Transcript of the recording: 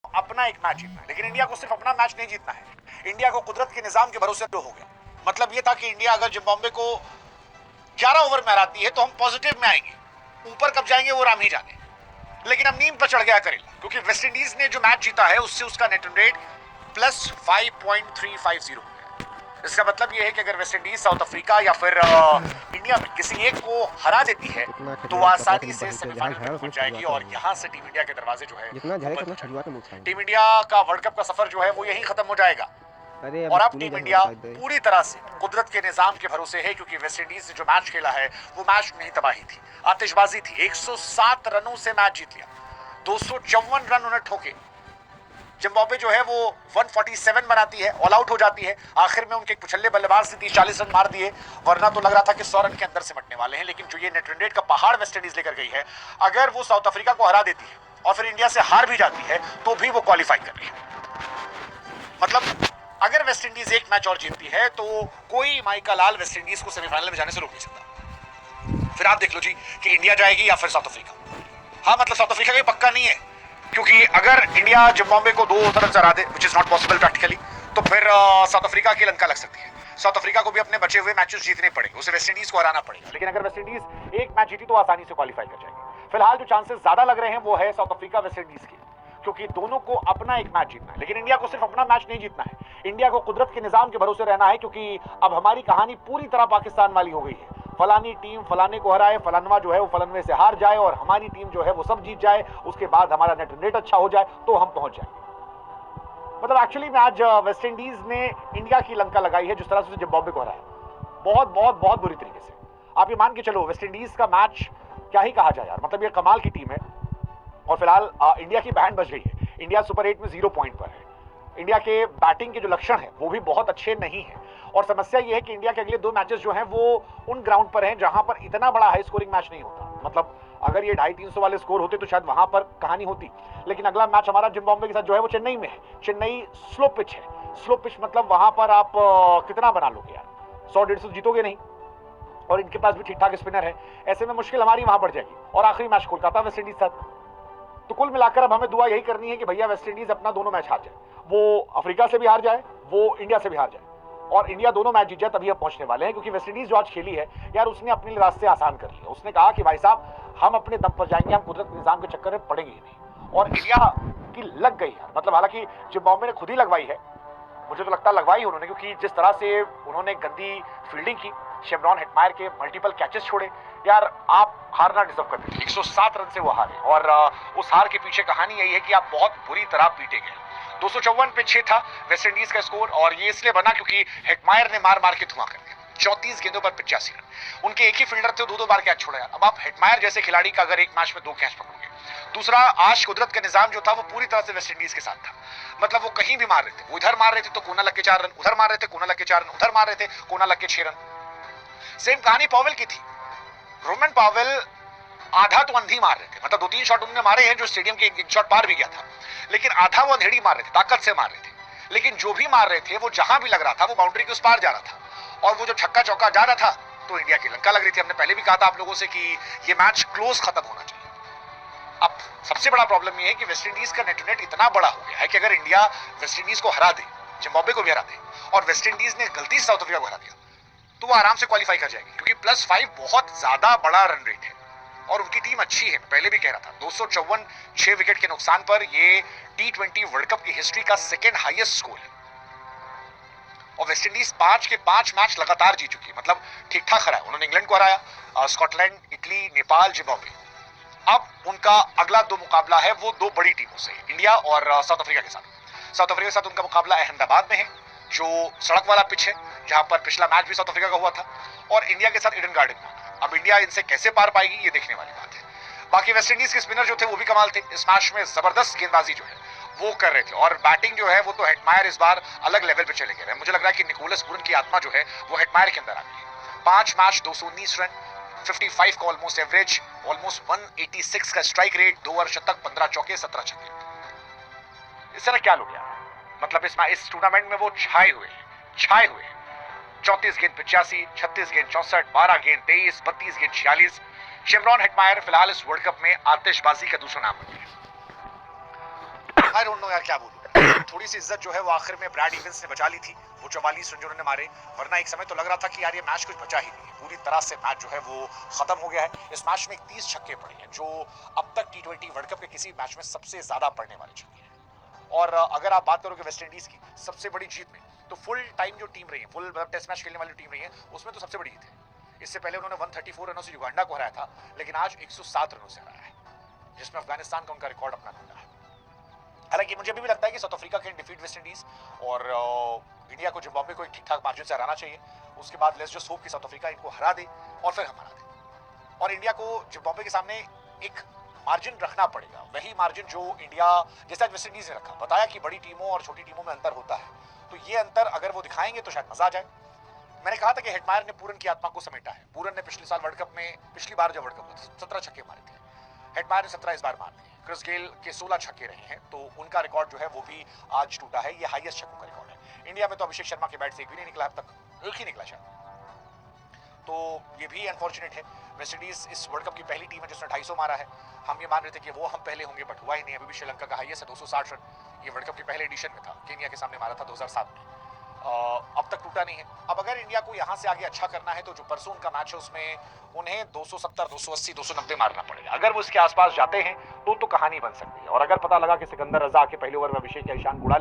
अपना एक मैच जीतना है, लेकिन इंडिया को सिर्फ अपना मैच नहीं जीतना है, इंडिया को कुदरत के निजाम के भरोसे हो गया। मतलब ये था कि इंडिया अगर जिम्बाब्वे को 11 ओवर में हराती है तो हम पॉजिटिव में आएंगे, ऊपर कब जाएंगे वो राम ही जाने। लेकिन अब नींद पर चढ़ गया करेला, क्योंकि वेस्ट इंडीज ने जो मैच जीता है उससे उसका नेट रन रेट प्लस 5.350 है। इसका मतलब यह है कि अगर वेस्ट इंडीज साउथ अफ्रीका या फिर इंडिया में किसी एक को हरा देती है तो वो आसानी से सेमीफाइनल में पहुंच जाएगी और यहां से टीम इंडिया के दरवाजे जो है टीम इंडिया का वर्ल्ड कप का सफर जो है वो यहीं खत्म हो जाएगा। और अब टीम इंडिया पूरी तरह से कुदरत के निजाम के भरोसे है, क्योंकि वेस्ट इंडीज ने जो मैच खेला है वो मैच नहीं तबाही थी, आतिशबाजी थी। 107 रनों से मैच जीत लिया, 254 रन उन्हें ठोके। जिम्बाब्वे जो है वो 147 बनाती है, ऑल आउट हो जाती है। आखिर में उनके कुचल्ले बल्लेबाज ने 30-40 रन मार दिए, वरना तो लग रहा था कि 100 रन के अंदर सिमटने वाले हैं। लेकिन जो ये नेट रन रेट का पहाड़ वेस्ट इंडीज लेकर गई है, अगर वो साउथ अफ्रीका को हरा देती है और फिर इंडिया से हार भी जाती है तो भी वो क्वालिफाई कर रही है। मतलब अगर वेस्ट इंडीज एक मैच और जीतती है तो कोई माइका लाल वेस्ट इंडीज को सेमीफाइनल में जाने से रोक नहीं सकता। फिर आप देख लो जी कि इंडिया जाएगी या फिर साउथ अफ्रीका। हाँ, मतलब साउथ अफ्रीका का पक्का नहीं है, क्योंकि अगर इंडिया जिम्बाब्वे को 2 तरफ से हरा दे, which is not possible practically, तो फिर साउथ अफ्रीका की लंका लग सकती है। साउथ अफ्रीका को भी अपने बचे हुए मैचेस जीतने पड़ेंगे, उसे वेस्ट इंडीज को हराना पड़ेगा। लेकिन अगर वेस्ट इंडीज एक मैच जीती तो आसानी से क्वालिफाई कर जाएगी। फिलहाल जो चांसेस ज्यादा लग रहे हैं वो है साउथ अफ्रीका वेस्ट इंडीज की, क्योंकि दोनों को अपना एक मैच जीतना है। लेकिन इंडिया को सिर्फ अपना मैच नहीं जीतना है, इंडिया को कुदरत के निजाम के भरोसे रहना है, क्योंकि अब हमारी कहानी पूरी तरह पाकिस्तान वाली हो गई है। फलानी टीम फलाने को हराए, फलानवा जो है वो फलानवे से हार जाए और हमारी टीम जो है वो सब जीत जाए, उसके बाद हमारा नेट रेट अच्छा हो जाए तो हम पहुंच जाएंगे। मतलब एक्चुअली में आज वेस्ट इंडीज ने इंडिया की लंका लगाई है जिस तरह से जिम्बाब्वे को हराया, बहुत बहुत बहुत बुरी तरीके से। आप ये मान के चलो, वेस्ट इंडीज का मैच क्या ही कहा जाए यार, मतलब ये कमाल की टीम है। और फिलहाल इंडिया की बैंड बज गई है, इंडिया सुपर 8 में 0 पॉइंट पर है। इंडिया के बैटिंग के जो लक्षण है वो भी बहुत अच्छे नहीं है, और समस्या ये है कि इंडिया के अगले 2 मैचेस जो हैं वो उन ग्राउंड पर हैं जहां पर इतना बड़ा हाई स्कोरिंग मैच नहीं होता। मतलब अगर ये 250-300 वाले स्कोर होते तो शायद वहां पर कहानी होती। लेकिन अगला मैच हमारा जिम्बाब्वे के साथ जो है वो चेन्नई में है। चेन्नई स्लो पिच है, स्लो पिच मतलब वहां पर आप कितना बना लोगे यार, 100-150 जीतोगे नहीं, और इनके पास भी ठीक ठाक स्पिनर है। ऐसे में मुश्किल हमारी वहां पड़ जाएगी। और आखिरी मैच कोलकाता वेस्ट इंडीज साथ। तो कुल मिलाकर अब हमें दुआ यही करनी है कि भैया वेस्ट इंडीज अपना दोनों मैच हार जाए, वो अफ्रीका से भी हार जाए, वो इंडिया से भी हार जाए, और इंडिया दोनों मैच जीत जाए, तभी हम पहुंचने वाले हैं। क्योंकि वेस्ट इंडीज जो आज खेली है यार, उसने अपने लिए रास्ते आसान कर लिए। उसने कहा कि भाई साहब हम अपने दम पर जाएंगे, हम कुदरत के निजाम के चक्कर में पड़ेंगे ही नहीं। और इंडिया की लग गई है, मतलब हालांकि जिम्बाब्वे ने खुद ही लगवाई है, मुझे तो लगता है लगवाई उन्होंने, क्योंकि जिस तरह से उन्होंने गंदी फील्डिंग की, शेवरॉन हेटमायर के मल्टीपल कैचेस छोड़े, यार आप हारना डिजर्व करते थे। 107 रन से वो हारे, और उस हार के पीछे कहानी यही है कि आप बहुत बुरी तरह पीटे गए। 254 पे 6 था वेस्ट इंडीज का स्कोर, और ये इसलिए बना क्योंकि हेटमायर ने मार मार के धुआं कर दिया। 34 गेंदों पर 85 रन। उनके एक ही फील्डर थे, 2-2 बार कैच छोड़ा यार। अब आप हेटमायर जैसे खिलाड़ी का अगर एक मैच में 2 कैच पकड़ोगे। दूसरा, आज कुदरत का निजाम जो था वो पूरी तरह से वेस्ट इंडीज के साथ था। मतलब वो कहीं भी मार रहे थे, वो इधर मार रहे थे तो कोना लग के 4 रन, उधर मार रहे थे कोना लग के 4 रन, उधर मार रहे थे कोना लग के 6 रन। सेम कहानी पॉवेल की थी। रोमन पॉवेल आधा तो अंधी मार रहे थे, मतलब 2-3 शॉट उन्होंने मारे हैं जो स्टेडियम के एक शॉट पार भी गया था, लेकिन आधा वो अंधेड़ी मार रहे थे, ताकत से मार रहे थे। लेकिन जो भी मार रहे थे वो जहां भी लग रहा था वो बाउंड्री के उस पार जा रहा था, और वो जब छक्का चौका जा रहा था तो इंडिया की लंका लग रही थी। हमने पहले भी कहा था आप लोगों से कि ये मैच क्लोज खत्म होना चाहिए। अब सबसे बड़ा प्रॉब्लम ये है कि वेस्ट इंडीज का नेट रेट इतना बड़ा हो गया है कि अगर इंडिया वेस्ट इंडीज को हरा दे, जिम्बाब्वे को भी हरा दे, और वेस्ट इंडीज ने गलती से साउथ अफ्रीका को हरा दिया, तो वो आराम से क्वालिफाई कर जाएगी, क्योंकि +5 बहुत ज्यादा बड़ा रन रेट है और उनकी टीम अच्छी है। पहले भी कह रहा था 254 6 विकेट के नुकसान पर ये T20 वर्ल्ड कप की हिस्ट्री का सेकंड हाईएस्ट स्कोर है। और वेस्ट इंडीज 5 के 5 मैच लगातार जीत चुकी है, मतलब ठीक ठाक हरा है। उन्होंने इंग्लैंड को हराया, स्कॉटलैंड, इटली, नेपाल, जिम्बाब्वे। अब उनका अगला 2 मुकाबला है वो 2 बड़ी टीमों से, इंडिया और साउथ अफ्रीका के साथ। साउथ अफ्रीका के साथ उनका मुकाबला अहमदाबाद में है, जो सड़क वाला पिच है, जहां पर पिछला मैच भी साउथ अफ्रीका का हुआ था, और इंडिया के साथ ईडन गार्डन में। अब इंडिया इनसे कैसे पार पाएगी ये देखने वाली बात है। बाकी वेस्ट इंडीज के स्पिनर जो थे वो भी कमाल थे, इस मैच में जबरदस्त गेंदबाजी जो है वो कर रहे थे, और बैटिंग जो है वो तो हेटमायर इस बार अलग लेवल पे चले गए। मुझे लग रहा है कि निकोलस पूरन की आत्मा जो है वो हेटमायर के अंदर आ गई। 5 मैच 219 रन, 55 का ऑलमोस्ट एवरेज, ऑलमोस्ट 186 का स्ट्राइक रेट, 2 अर्धशतक, 15 चौके, 17 छक्के। इस तरह क्या लोग यार, मतलब इस टूर्नामेंट में वो छाए हुए हैं। 34 गेंद 85, 36 गेंद 64, 12 गेंद 23, 32 गेंद 46। शेवरॉन हेटमायर फिलहाल इस वर्ल्ड कप में आतिशबाजी का दूसरा नाम बन गया। आई डोंट नो यार क्या बोलूं। थोड़ी सी इज्जत जो है वो आखिर में ब्रैड इवंस ने बचा ली थी, वो 44 रन जो उन्होंने मारे, वरना एक समय तो लग रहा था कि यार ये मैच कुछ बचा ही नहीं है, पूरी तरह से मैच जो है वो खत्म हो गया है। इस मैच में 30 छक्के पड़े हैं, जो अब तक T20 वर्ल्ड कप के किसी मैच में सबसे ज्यादा पड़ने वाले छक्के हैं। और अगर आप बात करोगे वेस्ट इंडीज की सबसे बड़ी जीत में, तो फुल टाइम जो टीम रही है, फुल टेस्ट मैच खेलने वाली टीम रही है, उसमें तो सबसे बड़ी जीत है। इससे पहले उन्होंने 134 रनों से युगांडा को हराया था, लेकिन आज 107 रनों से हराया है, जिसमें अफगानिस्तान का उनका रिकॉर्ड अपना टूटा है। हालांकि मुझे अभी भी लगता है कि south Africa can defeat West Indies, और इंडिया को जिम्बाब्वे को एक ठीक ठाक मार्जिन से हराना चाहिए। उसके बाद लेट्स जस्ट होप कि साउथ अफ्रीका इनको हरा दे और फिर हम हरा दें। और इंडिया को जिम्बाब्वे के सामने एक मार्जिन रखना पड़ेगा, वही मार्जिन जो इंडिया जैसा वेस्ट इंडीज ने रखा। बताया कि बड़ी टीमों और छोटी टीमों में अंतर होता है, तो ये अंतर अगर वो दिखाएंगे तो शायद मजा आ जाए। मैंने कहा था कि हेटमायर ने पूरन की आत्मा को समेटा है। पूरन ने पिछले साल वर्ल्ड कप में, पिछली बार जब वर्ल्ड कप हुआ 17 छक्के मारे थे, हेटमायर ने 17 इस बार मार दिए। क्रिस गेल के 16 छक्के रहे हैं, तो उनका रिकॉर्ड जो है वो भी आज टूटा है, ये हाईएस्ट छक्कों का रिकॉर्ड है। इंडिया में तो अभिषेक शर्मा के बैट से एक भी नहीं निकला अब तक, एक ही निकला शायद, तो ये भी अनफॉर्चुनेट है। वेस्ट इंडीज इस वर्ल्ड कप की पहली टीम है जिसने 250 मारा है। हम ये मान रहे थे कि वो हम पहले होंगे, बट हुआ ही नहीं। अभी भी श्रीलंका का हाईएस्ट है 260 रन, ये वर्ल्ड कप के पहले एडिशन में था, केनिया के सामने मारा था 2007 में। अब तक टूटा नहीं है। अब अगर इंडिया को यहाँ से आगे अच्छा करना है, तो जो परसों उनका मैच है उसमें उन्हें 270, 280, 290 मारना पड़ेगा। अगर वो इसके आसपास जाते हैं तो कहानी बन सकती है। और अगर पता लगा कि सिकंदर रजा के पहले ओवर में अभिषेक या ईशान गुड़ा